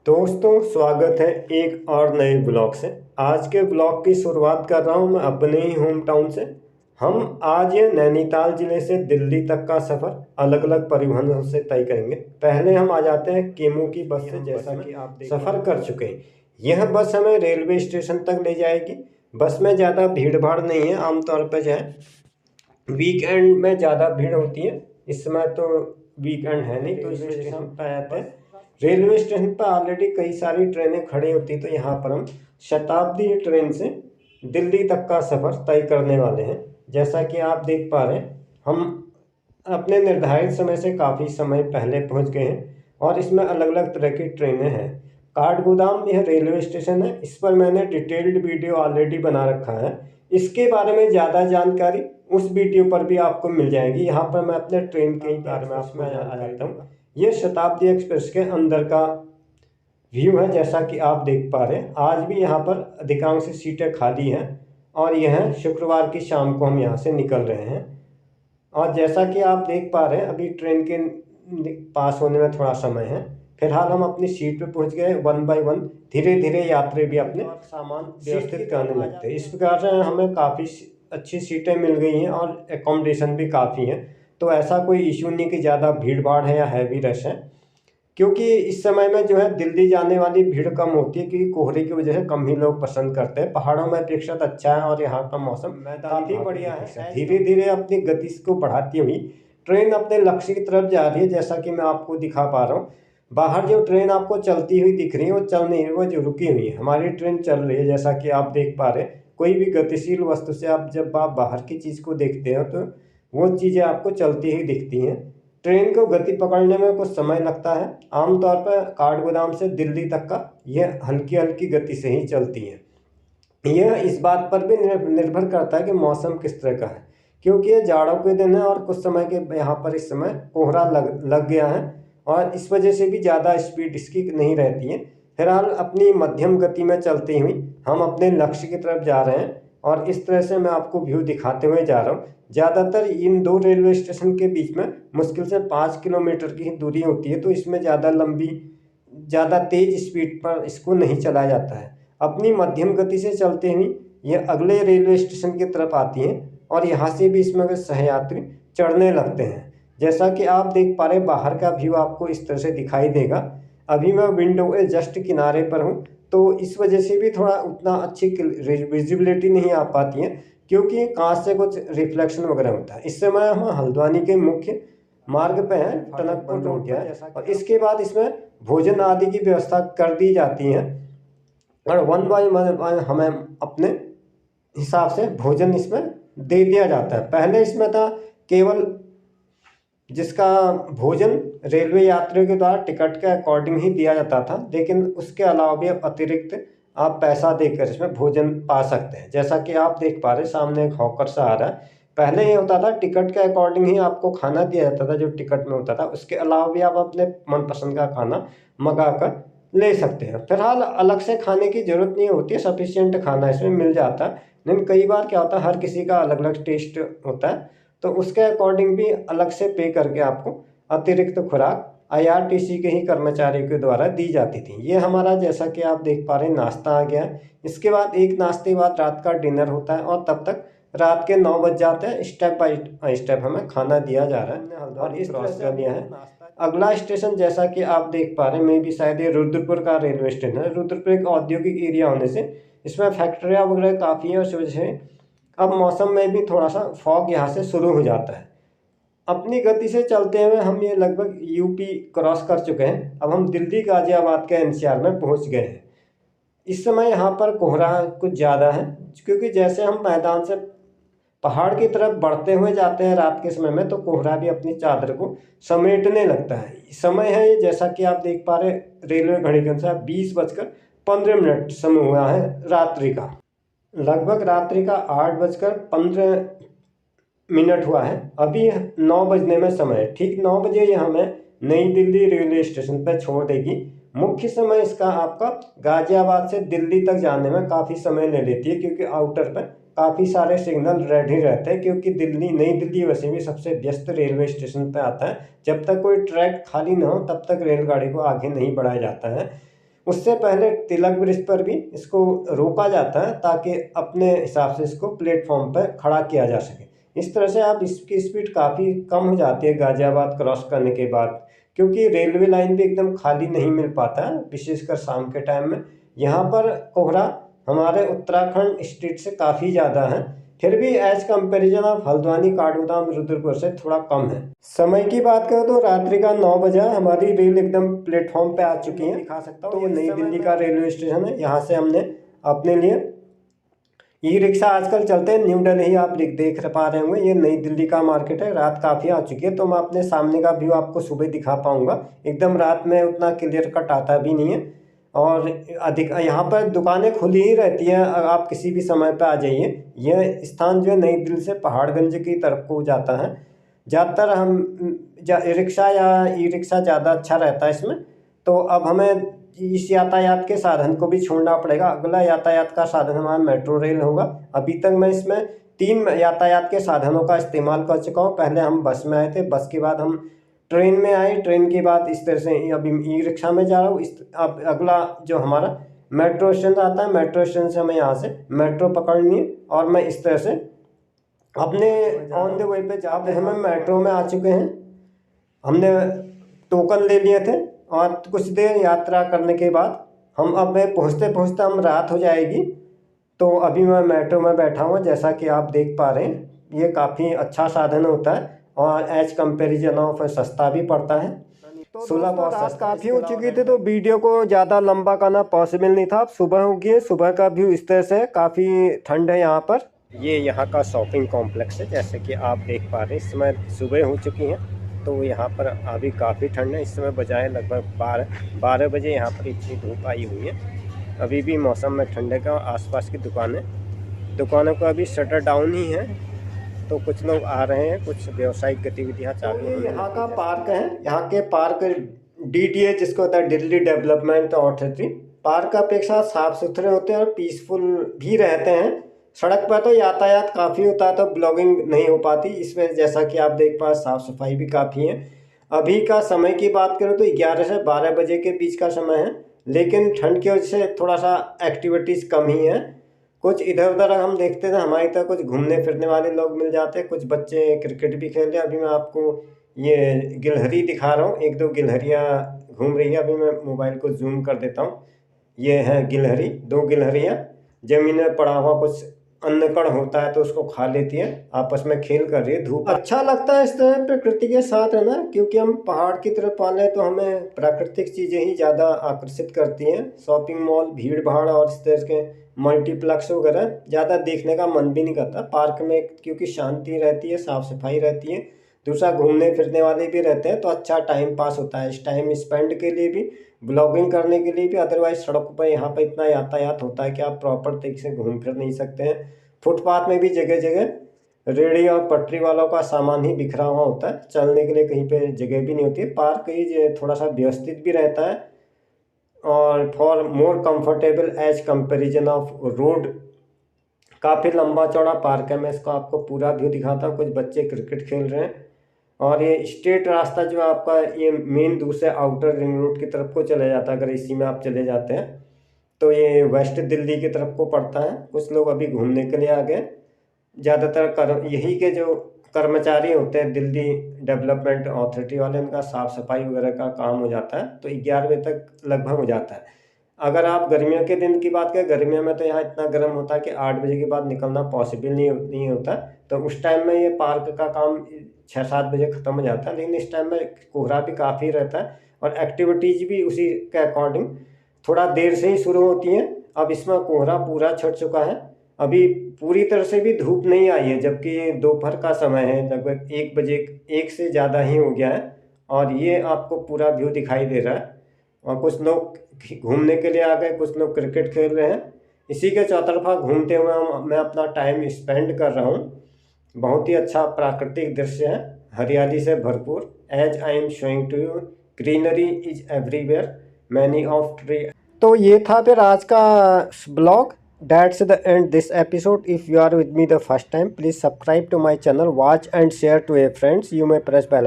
दोस्तों स्वागत है एक और नए ब्लॉग से। आज के ब्लॉग की शुरुआत कर रहा हूं मैं अपने ही होम टाउन से। हम आज ये नैनीताल जिले से दिल्ली तक का सफ़र अलग अलग परिवहनों से तय करेंगे। पहले हम आ जाते हैं केमू की बस से। जैसा कि आप सफ़र कर चुके हैं, यह बस हमें रेलवे स्टेशन तक ले जाएगी। बस में ज़्यादा भीड़ भाड़ नहीं है। आमतौर पर जो है वीकेंड में ज़्यादा भीड़ होती है, इस समय तो वीकेंड है नहीं, तो इस वजह से हम पे आते हैं। रेलवे स्टेशन पर ऑलरेडी कई सारी ट्रेनें खड़ी होती, तो यहाँ पर हम शताब्दी ट्रेन से दिल्ली तक का सफ़र तय करने वाले हैं। जैसा कि आप देख पा रहे हैं, हम अपने निर्धारित समय से काफ़ी समय पहले पहुँच गए हैं और इसमें अलग अलग तरह की ट्रेनें हैं। काठगोदाम यह रेलवे स्टेशन है, इस पर मैंने डिटेल्ड वीडियो ऑलरेडी बना रखा है। इसके बारे में ज़्यादा जानकारी उस वीडियो पर भी आपको मिल जाएगी। यहाँ पर मैं अपने ट्रेन के बारे में आपको आ जाता हूँ। ये शताब्दी एक्सप्रेस के अंदर का व्यू है। जैसा कि आप देख पा रहे हैं, आज भी यहाँ पर अधिकांश सीटें खाली हैं और यह शुक्रवार की शाम को हम यहाँ से निकल रहे हैं। और जैसा कि आप देख पा रहे हैं, अभी ट्रेन के पास होने में थोड़ा समय है। फिलहाल हम अपनी सीट पे पहुंच गए। वन बाय वन धीरे धीरे यात्री भी अपने सामान व्यवस्थित करने लगते हैं। इस प्रकार से हमें काफ़ी अच्छी सीटें मिल गई हैं और एकोमोडेशन भी काफ़ी हैं। तो ऐसा कोई इशू नहीं कि ज़्यादा भीड़ भाड़ है या हैवी रश है, क्योंकि इस समय में जो है दिल्ली जाने वाली भीड़ कम होती है, क्योंकि कोहरे की वजह से कम ही लोग पसंद करते हैं। पहाड़ों में अपेक्षित अच्छा है और यहाँ का मौसम काफ़ी बढ़िया है। धीरे धीरे अपनी गति को बढ़ाती हुई ट्रेन अपने लक्ष्य की तरफ जा रही है। जैसा कि मैं आपको दिखा पा रहा हूँ, बाहर जो ट्रेन आपको चलती हुई दिख रही है वो चल नहीं रही, वो जो रुकी हुई है। हमारी ट्रेन चल रही है। जैसा कि आप देख पा रहे हैं, कोई भी गतिशील वस्तु से जब आप बाहर की चीज़ को देखते हो तो वो चीज़ें आपको चलती हुई दिखती हैं। ट्रेन को गति पकड़ने में कुछ समय लगता है। आमतौर पर काठगोदाम से दिल्ली तक का यह हल्की हल्की गति से ही चलती है। यह इस बात पर भी निर्भर करता है कि मौसम किस तरह का है, क्योंकि ये जाड़ों के दिन है और कुछ समय के यहाँ पर इस समय कोहरा लग गया है और इस वजह से भी ज़्यादा स्पीड इसकी नहीं रहती है। फिलहाल अपनी मध्यम गति में चलती हुई हम अपने लक्ष्य की तरफ जा रहे हैं और इस तरह से मैं आपको व्यू दिखाते हुए जा रहा हूँ। ज़्यादातर इन दो रेलवे स्टेशन के बीच में मुश्किल से 5 किलोमीटर की दूरी होती है, तो इसमें ज़्यादा तेज़ स्पीड पर इसको नहीं चलाया जाता है। अपनी मध्यम गति से चलते हुए ये अगले रेलवे स्टेशन की तरफ आती हैं और यहाँ से भी इसमें सहयात्री चढ़ने लगते हैं। जैसा कि आप देख पा रहे हैं, बाहर का व्यू आपको इस तरह से दिखाई देगा। अभी मैं विंडो के जस्ट किनारे पर हूँ, तो इस वजह से भी थोड़ा उतना अच्छी विजिबिलिटी नहीं आ पाती है, क्योंकि कांच से कुछ रिफ्लेक्शन वगैरह होता है। इस समय हम हल्द्वानी के मुख्य मार्ग पे हैं, टनकपुर रोड है, और इसके बाद इसमें भोजन आदि की व्यवस्था कर दी जाती है और वन बाय वन हमें अपने हिसाब से भोजन इसमें दे दिया जाता है। पहले इसमें था केवल जिसका भोजन रेलवे यात्रियों के द्वारा टिकट के अकॉर्डिंग ही दिया जाता था, लेकिन उसके अलावा भी अब अतिरिक्त आप पैसा देकर इसमें भोजन पा सकते हैं। जैसा कि आप देख पा रहे हैं, सामने एक हॉकर सा आ रहा है। पहले ये होता था टिकट के अकॉर्डिंग ही आपको खाना दिया जाता था जो टिकट में होता था, उसके अलावा भी आप अपने मनपसंद का खाना मंगा कर ले सकते हैं। फिलहाल अलग से खाने की ज़रूरत नहीं होती है, सफिशिएंट खाना इसमें मिल जाता है। लेकिन कई बार क्या होता है, हर किसी का अलग अलग टेस्ट होता है, तो उसके अकॉर्डिंग भी अलग से पे करके आपको अतिरिक्त खुराक आईआरटीसी के ही कर्मचारियों के द्वारा दी जाती थी। ये हमारा, जैसा कि आप देख पा रहे हैं, नाश्ता आ गया है। इसके बाद एक नाश्ते के बाद रात का डिनर होता है और तब तक रात के 9 बज जाते हैं। स्टेप बाय स्टेप हमें खाना दिया जा रहा है और इस तरह से दिया है। अगला स्टेशन, जैसा कि आप देख पा रहे हैं, मे भी शायद ये रुद्रपुर का रेलवे स्टेशन है। रुद्रपुर एक औद्योगिक एरिया होने से इसमें फैक्ट्रियाँ वगैरह काफ़ी हैं, उस वजह से अब मौसम में भी थोड़ा सा फॉग यहाँ से शुरू हो जाता है। अपनी गति से चलते हुए हम ये लगभग यूपी क्रॉस कर चुके हैं। अब हम दिल्ली गाजियाबाद के एनसीआर में पहुँच गए हैं। इस समय यहाँ पर कोहरा कुछ ज़्यादा है, क्योंकि जैसे हम मैदान से पहाड़ की तरफ बढ़ते हुए जाते हैं रात के समय में, तो कोहरा भी अपनी चादर को समेटने लगता है। समय है ये, जैसा कि आप देख पा रहे रेलवे घड़ी के अनुसार 20:15 समय हुआ है रात्रि का। लगभग रात्रि का 8:15 हुआ है। अभी 9 बजने में समय है। ठीक 9 बजे ये हमें नई दिल्ली रेलवे स्टेशन पर छोड़ देगी। मुख्य समय इसका आपका गाजियाबाद से दिल्ली तक जाने में काफ़ी समय ले लेती है, क्योंकि आउटर पर काफ़ी सारे सिग्नल रेडी रहते हैं, क्योंकि नई दिल्ली वैसे भी सबसे व्यस्त रेलवे स्टेशन पर आता है। जब तक कोई ट्रैक खाली ना हो तब तक रेलगाड़ी को आगे नहीं बढ़ाया जाता है। उससे पहले तिलक ब्रिज पर भी इसको रोका जाता है ताकि अपने हिसाब से इसको प्लेटफॉर्म पर खड़ा किया जा सके। इस तरह से आप इसकी स्पीड काफ़ी कम हो जाती है गाज़ियाबाद क्रॉस करने के बाद, क्योंकि रेलवे लाइन भी एकदम खाली नहीं मिल पाता है, विशेषकर शाम के टाइम में। यहाँ पर कोहरा हमारे उत्तराखंड स्टेट से काफ़ी ज़्यादा है, फिर भी as comparison of Haldwani, Kathgodam, Rudrapur से थोड़ा कम है। समय की बात करें तो रात्रि का 9 बजे हमारी रेल एकदम प्लेटफॉर्म पे आ चुकी है। दिखा सकता हूँ, तो नई दिल्ली का रेलवे स्टेशन है। यहाँ से हमने अपने लिए ई रिक्शा आजकल चलते हैं, न्यू दिल्ली आप देख पा रहे होंगे, ये नई दिल्ली का मार्केट है। रात काफ़ी आ चुकी है तो मैं अपने सामने का व्यू आपको सुबह दिखा पाऊंगा। एकदम रात में उतना क्लियर कट आता भी नहीं है और अधिक यहाँ पर दुकानें खुली ही रहती हैं, आप किसी भी समय पर आ जाइए। यह स्थान जो है नई दिल्ली से पहाड़गंज की तरफ को जाता है। ज़्यादातर हम रिक्शा या ई रिक्शा ज़्यादा अच्छा रहता है इसमें। तो अब हमें इस यातायात के साधन को भी छोड़ना पड़ेगा। अगला यातायात का साधन हमारा मेट्रो रेल होगा। अभी तक मैं इसमें 3 यातायात के साधनों का इस्तेमाल कर चुका हूँ। पहले हम बस में आए थे, बस के बाद हम ट्रेन में आए, ट्रेन के बाद इस तरह से अभी ई रिक्शा में जा रहा हूँ। अब अगला जो हमारा मेट्रो स्टेशन आता है, मेट्रो स्टेशन से हमें यहाँ से मेट्रो पकड़नी है और मैं इस तरह से अपने ऑन द वे पे जहाँ हम मेट्रो में आ चुके हैं। हमने टोकन ले लिए थे और कुछ देर यात्रा करने के बाद हम अब पहुँचते पहुँचते हम रात हो जाएगी। तो अभी मैं मेट्रो में बैठा हूँ, जैसा कि आप देख पा रहे हैं। ये काफ़ी अच्छा साधन होता है और एज कंपेरिजन ऑफ सस्ता भी पड़ता है। तो सुलभ और सस्ता काफ़ी हो चुकी थी तो वीडियो को ज़्यादा लंबा करना पॉसिबल नहीं था। अब सुबह हो गई है, सुबह का व्यू इस तरह से काफ़ी ठंड है यहाँ पर। ये यहाँ का शॉपिंग कॉम्प्लेक्स है, जैसे कि आप देख पा रहे हैं। इस समय सुबह हो चुकी हैं तो यहाँ पर अभी काफ़ी ठंड है। इस समय बजाय लगभग 12 बजे यहाँ पर इतनी धूप आई हुई है। अभी भी मौसम में ठंडक है और आसपास की दुकानों का अभी शटर डाउन ही है। तो कुछ लोग आ रहे हैं, कुछ व्यावसायिक गतिविधियाँ चालू हैं। यहाँ का पार्क है, यहाँ के पार्क DDA जिसको होता है दिल्ली डेवलपमेंट अथॉरिटी। पार्क अपेक्षा साफ़ सुथरे होते हैं और पीसफुल भी रहते हैं। सड़क पर तो यातायात काफ़ी होता है तो ब्लॉगिंग नहीं हो पाती इसमें, जैसा कि आप देख पा साफ़ सफाई भी काफ़ी है। अभी का समय की बात करें तो 11 से 12 बजे के बीच का समय है, लेकिन ठंड की वजह से थोड़ा सा एक्टिविटीज़ कम ही है। कुछ इधर उधर हम देखते थे, हमारी तरह कुछ घूमने फिरने वाले लोग मिल जाते हैं, कुछ बच्चे क्रिकेट भी खेल रहे हैं। अभी मैं आपको ये गिलहरी दिखा रहा हूँ, 1-2 गिलहरियाँ घूम रही है। अभी मैं मोबाइल को जूम कर देता हूँ। ये है गिलहरी, 2 गिलहरियाँ। ज़मीन में पड़ा हुआ कुछ अन्न कण होता है तो उसको खा लेती है, आपस में खेल कर रही है। धूप अच्छा लगता है इस तरह प्रकृति के साथ है ना, क्योंकि हम पहाड़ की तरफ पाले तो हमें प्राकृतिक चीज़ें ही ज़्यादा आकर्षित करती हैं। शॉपिंग मॉल, भीड़ भाड़ और इस तरह के मल्टीप्लेक्स वगैरह ज़्यादा देखने का मन भी नहीं करता। पार्क में क्योंकि शांति रहती है, साफ़ सफाई रहती है, दूसरा घूमने फिरने वाले भी रहते हैं तो अच्छा टाइम पास होता है। इस टाइम स्पेंड के लिए भी, ब्लॉगिंग करने के लिए भी। अदरवाइज सड़क पर यहाँ पर इतना यातायात होता है कि आप प्रॉपर तरीके से घूम फिर नहीं सकते हैं। फुटपाथ में भी जगह जगह रेहड़ी और पटरी वालों का सामान ही बिखरा हुआ होता है, चलने के लिए कहीं पे जगह भी नहीं होती है। पार्क ही थोड़ा सा व्यवस्थित भी रहता है और for more comfortable as comparison of road. काफ़ी लंबा चौड़ा पार्क है। मैं इसको आपको पूरा व्यू दिखाता हूँ। कुछ बच्चे क्रिकेट खेल रहे हैं और ये स्ट्रेट रास्ता जो आपका ये मेन दूर से आउटर रिंग रोड की तरफ को चले जाता है। अगर इसी में आप चले जाते हैं तो ये वेस्ट दिल्ली की तरफ को पड़ता है। कुछ लोग अभी घूमने के लिए आ गए। ज़्यादातर यही के जो कर्मचारी होते हैं दिल्ली डेवलपमेंट अथॉरिटी वाले, उनका साफ़ सफाई वगैरह का काम हो जाता है तो 11 बजे तक लगभग हो जाता है। अगर आप गर्मियों के दिन की बात करें, गर्मियों में तो यहाँ इतना गर्म होता है कि 8 बजे के बाद निकलना पॉसिबल नहीं होता। तो उस टाइम में ये पार्क का काम 6-7 बजे ख़त्म हो जाता है। लेकिन इस टाइम में कोहरा भी काफ़ी रहता है और एक्टिविटीज़ भी उसी के अकॉर्डिंग थोड़ा देर से ही शुरू होती हैं। अब इसमें कोहरा पूरा छट चुका है, अभी पूरी तरह से भी धूप नहीं आई है, जबकि ये दोपहर का समय है, लगभग 1 बजे, 1 से ज़्यादा ही हो गया है। और ये आपको पूरा व्यू दिखाई दे रहा है और कुछ लोग घूमने के लिए आ गए, कुछ लोग क्रिकेट खेल रहे हैं। इसी के चौतरफा घूमते हुए मैं अपना टाइम स्पेंड कर रहा हूँ। बहुत ही अच्छा प्राकृतिक दृश्य है, हरियाली से भरपूर। As I am showing to you, greenery is everywhere, many of tree. तो ये था फिर आज का blog. That's the end this episode. If you are with me the first time, please subscribe to my channel, watch and share to your friends. You may press bell icon.